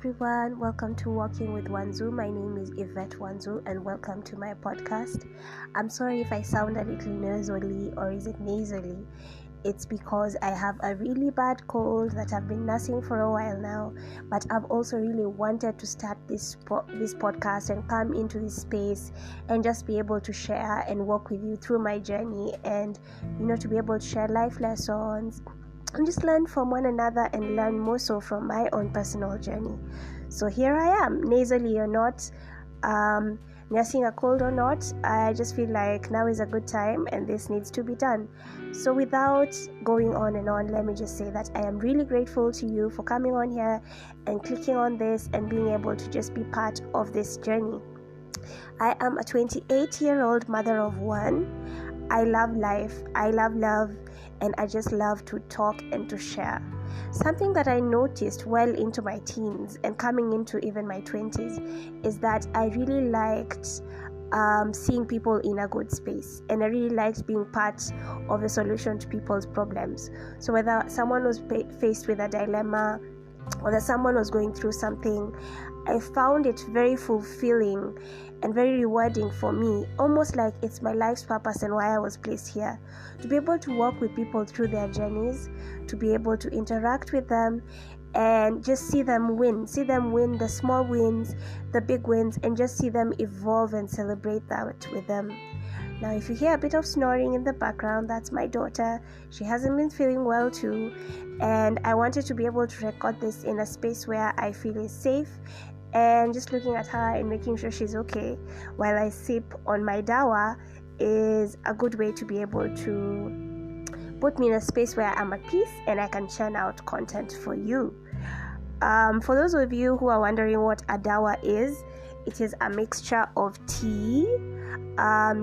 everyone, welcome to Walking with Wanzuu. My name is Wanzuu and welcome to my podcast. I'm sorry if I sound a little nasally or is it nasally. It's because I have a really bad cold that I've been nursing for a while now, but I've also really wanted to start this podcast and come into this space and just be able to share and walk with you through my journey and to be able to share life lessons and just learn from one another and learn more so from my own personal journey. So here I am, nasally or not, nursing a cold or not, I just feel like now is a good time and this needs to be done. So without going on and on, let me just say that I am really grateful to you for coming on here and clicking on this and being able to just be part of this journey. I am a 28-year-old mother of one. I love life, I love love, and I just love to talk and to share. Something that I noticed well into my teens and coming into even my 20s is that I really liked seeing people in a good space, and I really liked being part of the solution to people's problems. So whether someone was faced with a dilemma or that someone was going through something, I found it very fulfilling and very rewarding for me, almost like it's my life's purpose and why I was placed here, to be able to walk with people through their journeys, to be able to interact with them and just see them win the small wins, the big wins, and just see them evolve and celebrate that with them. Now, if you hear a bit of snoring in the background, that's my daughter. She hasn't been feeling well too, and I wanted to be able to record this in a space where I feel is safe, and just looking at her and making sure she's okay while I sip on my dawa is a good way to be able to put me in a space where I'm at peace and I can churn out content for you. For those of you who are wondering what a dawa is, it is a mixture of tea,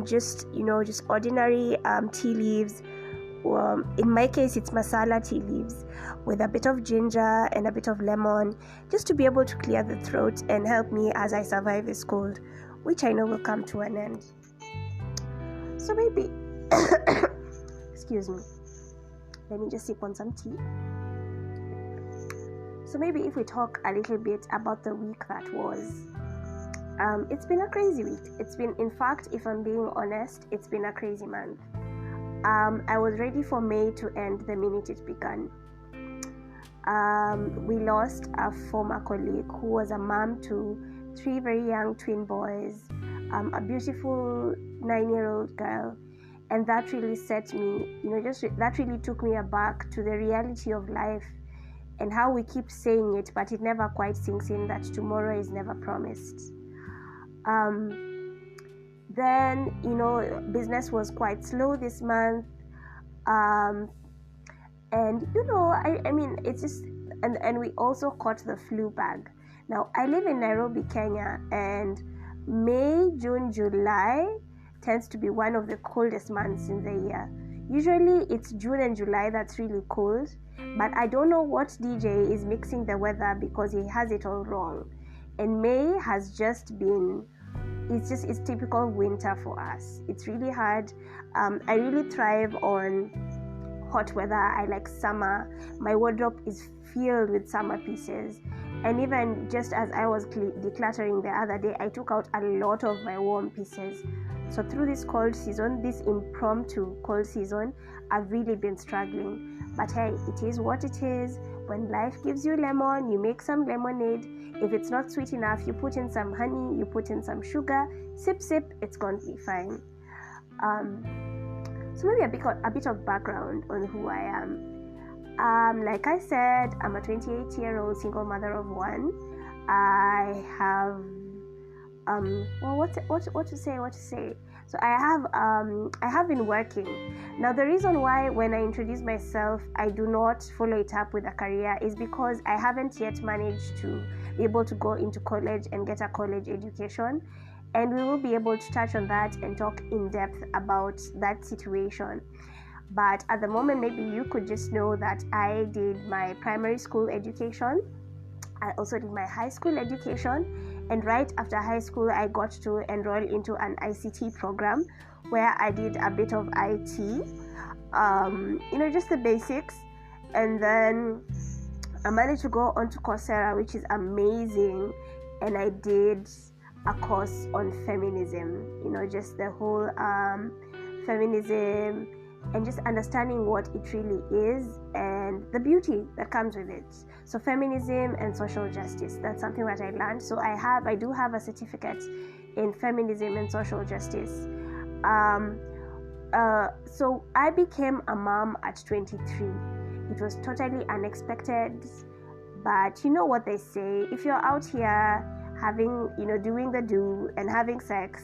just ordinary tea leaves. In my case, it's masala tea leaves with a bit of ginger and a bit of lemon, just to be able to clear the throat and help me as I survive this cold, which I know will come to an end. So maybe, excuse me, let me just sip on some tea. So maybe if we talk a little bit about the week that was, it's been a crazy week. In fact, if I'm being honest, it's been a crazy month. I was ready for May to end the minute it began. We lost a former colleague who was a mom to 3 very young twin boys, a beautiful 9-year-old girl, and that really set me, that really took me aback to the reality of life and how we keep saying it, but it never quite sinks in that tomorrow is never promised. Then, business was quite slow this month. And it's just, and we also caught the flu bug. Now, I live in Nairobi, Kenya, and May, June, July tends to be one of the coldest months in the year. Usually, it's June and July that's really cold, but I don't know what DJ is mixing the weather because he has it all wrong. And May has just been, it's typical winter for us. It's really hard. I really thrive on hot weather. I like summer. My wardrobe is filled with summer pieces. And even just as I was decluttering the other day, I took out a lot of my warm pieces. So through this cold season, this impromptu cold season, I've really been struggling. But hey, it is what it is. When life gives you lemon, you make some lemonade. If it's not sweet enough, you put in some honey, you put in some sugar, sip, it's going to be fine. So maybe a bit of background on who I am. Like I said, I'm a 28-year-old single mother of one. I have what to say. So I have been working. Now, the reason why when I introduce myself, I do not follow it up with a career is because I haven't yet managed to be able to go into college and get a college education. And we will be able to touch on that and talk in depth about that situation. But at the moment, maybe you could just know that I did my primary school education. I also did my high school education. And right after high school, I got to enroll into an ICT program where I did a bit of IT, just the basics. And then I managed to go onto Coursera, which is amazing, and I did a course on feminism, just the whole feminism and just understanding what it really is and the beauty that comes with it. So feminism and social justice, that's something that I learned. So I do have a certificate in feminism and social justice. So I became a mom at 23. It was totally unexpected, but you know what they say, if you're out here having, doing the do and having sex,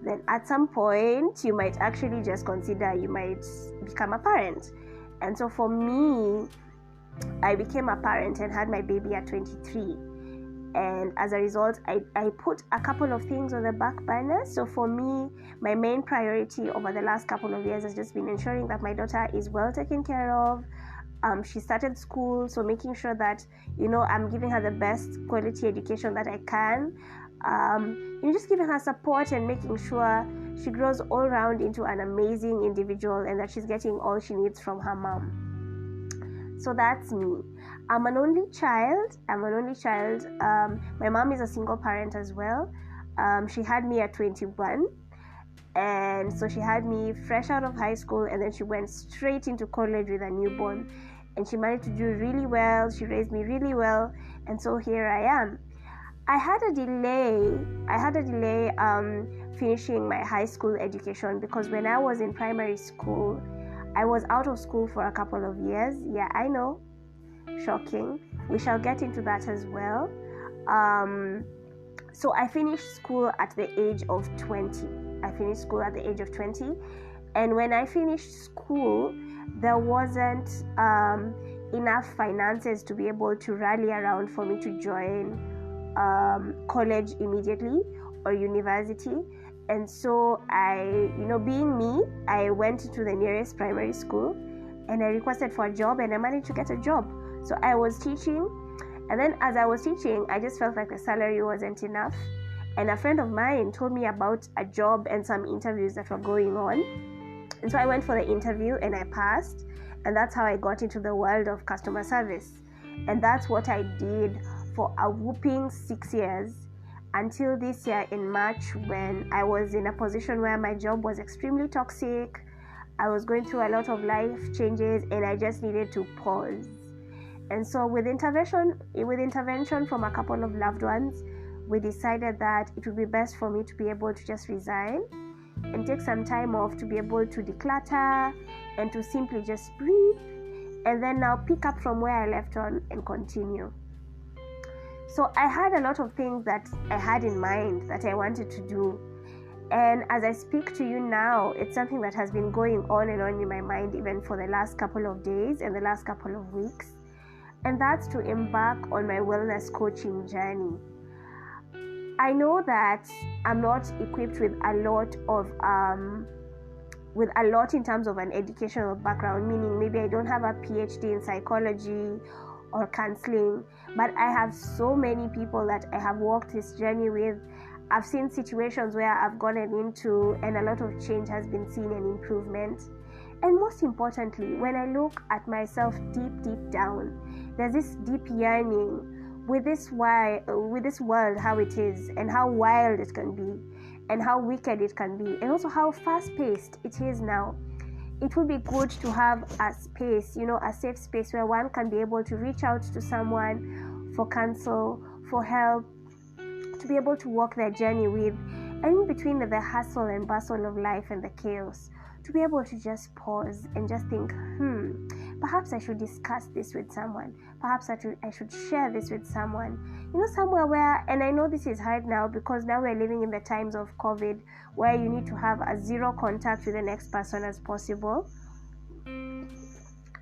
then at some point you might actually just consider you might become a parent. And so for me, I became a parent and had my baby at 23. And as a result, I put a couple of things on the back burner. So for me, my main priority over the last couple of years has just been ensuring that my daughter is well taken care of. She started school, so making sure that, I'm giving her the best quality education that I can. Just giving her support and making sure she grows all around into an amazing individual and that she's getting all she needs from her mom. So that's me. I'm an only child. My mom is a single parent as well. She had me at 21. And so she had me fresh out of high school, and then she went straight into college with a newborn. And she managed to do really well. She raised me really well. And so here I am. I had a delay finishing my high school education because when I was in primary school, I was out of school for a couple of years. Yeah, I know. Shocking. We shall get into that as well. So I finished school at the age of 20. And when I finished school, there wasn't enough finances to be able to rally around for me to join college immediately or university. And so I, being me, I went to the nearest primary school and I requested for a job, and I managed to get a job. So I was teaching, and then as I was teaching, I just felt like the salary wasn't enough. And a friend of mine told me about a job and some interviews that were going on. And so I went for the interview and I passed. And that's how I got into the world of customer service. And that's what I did for a whopping 6 years until this year in March, when I was in a position where my job was extremely toxic. I was going through a lot of life changes and I just needed to pause. And so with intervention from a couple of loved ones, we decided that it would be best for me to be able to just resign and take some time off to be able to declutter and to simply just breathe, and then now pick up from where I left on and continue. So I had a lot of things that I had in mind that I wanted to do. And as I speak to you now, it's something that has been going on and on in my mind even for the last couple of days and the last couple of weeks. And that's to embark on my wellness coaching journey. I know that I'm not equipped with a lot in terms of an educational background, meaning maybe I don't have a PhD in psychology or counseling, but I have so many people that I have walked this journey with. I've seen situations where I've gotten into and a lot of change has been seen and improvement. And most importantly, when I look at myself deep down, there's this deep yearning with this world, how it is and how wild it can be and how wicked it can be, and also how fast-paced it is now. It would be good to have a space, a safe space where one can be able to reach out to someone for counsel, for help, to be able to walk their journey with, and in between the hustle and bustle of life and the chaos, to be able to just pause and just think, perhaps I should discuss this with someone. Perhaps I should share this with someone. Somewhere where, and I know this is hard now because now we're living in the times of COVID where you need to have a zero contact with the next person as possible. And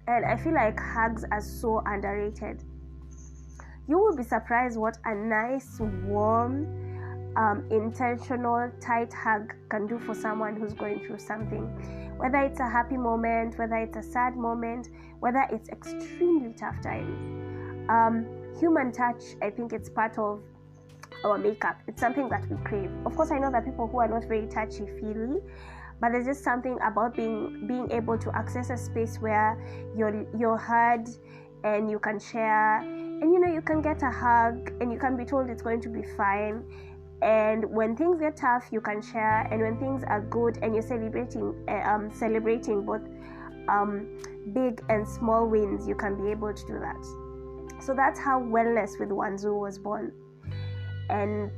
I feel like hugs are so underrated. You will be surprised what a nice, warm, intentional, tight hug can do for someone who's going through something. Whether it's a happy moment, whether it's a sad moment, whether it's extremely tough times. Human touch, I think it's part of our makeup. It's something that we crave. Of course, I know that people who are not very touchy-feely, but there's just something about being able to access a space where you're heard, and you can share, and you can get a hug, and you can be told it's going to be fine. And when things get tough, you can share, and when things are good and you're celebrating both big and small wins, you can be able to do that. So that's how Wellness with Wanzuu was born, and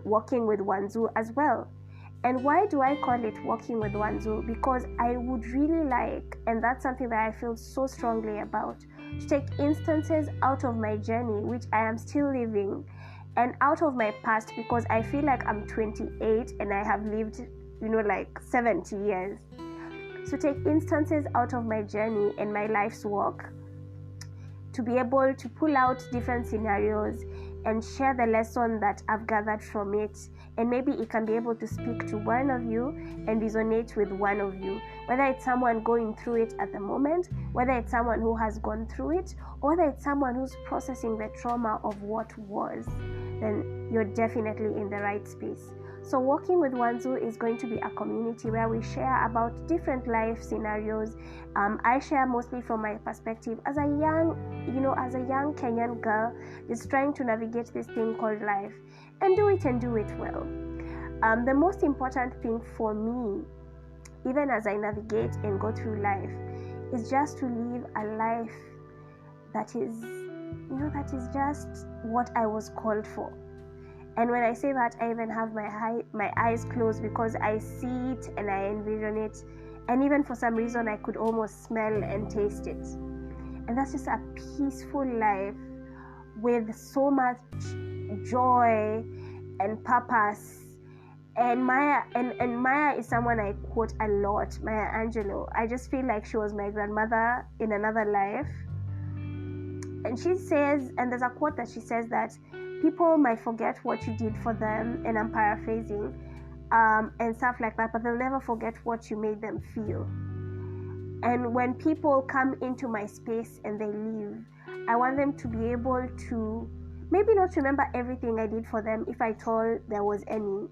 Walking with Wanzuu as well. And why do I call it Walking with Wanzuu? Because I would really like, and that's something that I feel so strongly about, to take instances out of my journey, which I am still living, and out of my past, because I feel like I'm 28 and I have lived, like 70 years. So take instances out of my journey and my life's walk to be able to pull out different scenarios and share the lesson that I've gathered from it. And maybe it can be able to speak to one of you and resonate with one of you, whether it's someone going through it at the moment, whether it's someone who has gone through it, or whether it's someone who's processing the trauma of what was, then you're definitely in the right space. So Walking with Wanzuu is going to be a community where we share about different life scenarios. I share mostly from my perspective as a young Kenyan girl, just trying to navigate this thing called life and do it well. The most important thing for me, even as I navigate and go through life, is just to live a life that is just what I was called for. And when I say that, I even have my eyes closed, because I see it and I envision it, and even for some reason I could almost smell and taste it. And that's just a peaceful life with so much joy and purpose. And Maya is someone I quote a lot, Maya Angelou. I just feel like she was my grandmother in another life. And she says, and there's a quote that she says that people might forget what you did for them, and I'm paraphrasing, and stuff like that, but they'll never forget what you made them feel. And when people come into my space and they leave, I want them to be able to maybe not remember everything I did for them, if at all there was any,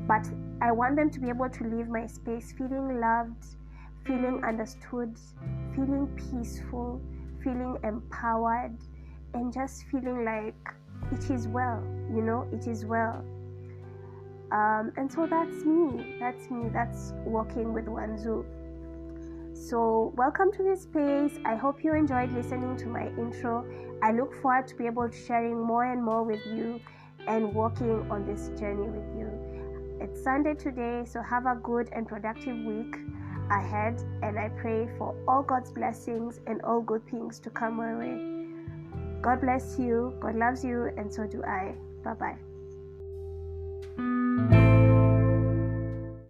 but I want them to be able to leave my space feeling loved, feeling understood, feeling peaceful, feeling empowered, and just feeling like it is well, it is well. And so that's me, that's Walking with Wanzuu. So welcome to this space. I hope you enjoyed listening to my intro. I look forward to be able to sharing more and more with you and walking on this journey with you. It's Sunday today, so have a good and productive week ahead, and I pray for all God's blessings and all good things to come my way. God bless you, God loves you, and so do I. Bye-bye.